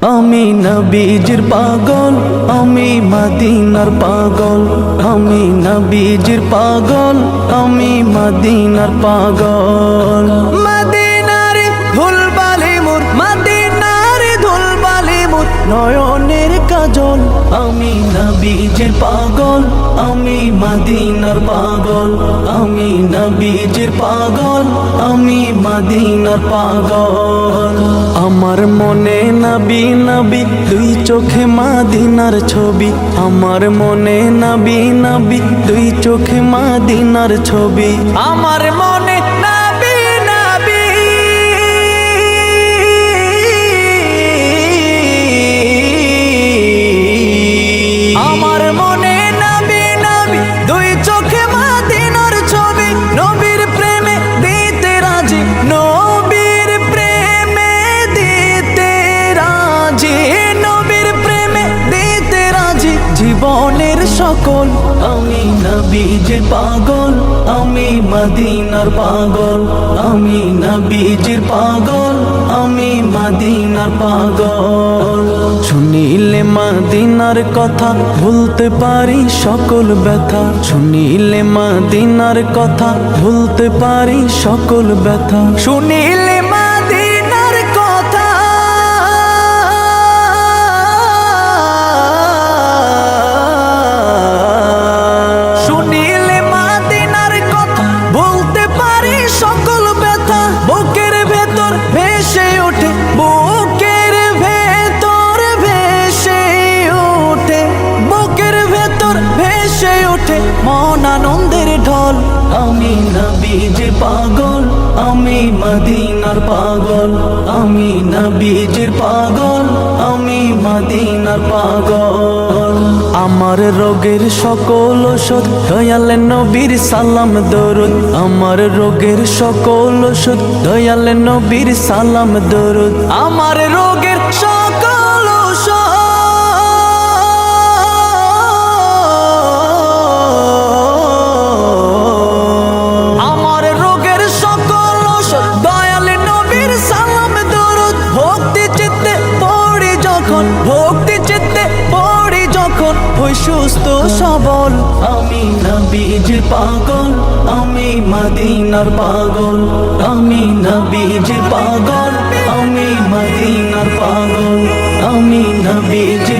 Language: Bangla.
আমি নবীজির পাগল, আমি মদিনার পাগল। আমি নবীজির পাগল, আমি মদিনার পাগল। মদিনার ধুলবালি মোর, মদিনার ধুলবালি মোর নয়নের কাজল। আমি নবীজির পাগল, আমি মদিনার পাগল। আমি নবীজির পাগল, আমি মদিনার পাগল। আমার মনে নবী নবী, দুই চোখে মদিনার ছবি। আমার মনে নবী নবী, দুই চোখে মদিনার ছবি। আমার মনে নবী নবী, আমার মনে নবী নবী, দুই চোখে মদিনার ছবি। নবীর প্রেমে দিতে রাজি, নবীর প্রেমে দিতে রাজি, নবীর প্রেমে দিতে রাজি জীবনের সকল। আমি নবীজির পাগল, আমি মদিনার পাগল। আমি নবীজির পাগল, আমি মদিনার পাগল। শুনিলে মদিনার কথা ভুলতে পারি সকল ব্যথা। শুনিলে মদিনার কথা ভুলতে পারি সকল ব্যথা। শুনিলে মদিনার কথা, শুনিলে মদিনার কথা ভুলতে পারি সকল ব্যথা। বুকের ভেতর ভেসে ওঠে, বুকের ভেতর ভেসে ওঠে, বুকের ভেতর ভেসে ওঠে মন আনন্দের ঢল। আমি নবীজির পাগল, আমি মদিনার পাগল। আমি নবীজির পাগল, আমি মদিনার পাগল। আমার রোগের সকল ওষুধ দয়াল নবীর সালাম দরুদ। আমার রোগের সকল ওষুধ দয়াল নবীর সালাম দরুদ। আমার রোগের সকল ওষুধ, আমার রোগের সকল ওষুধ দয়াল নবীর সালাম দরুদ। ভক্তি চিত্তে পড়ি যখন, ভক্তি চিত্তে পড়ি যখন হই সুস্থ সবল। আমি নবীজির পাগল, আমি মদিনার পাগল। আমি নবীজির পাগল, আমি মদিনার পাগল। আমি নবীজির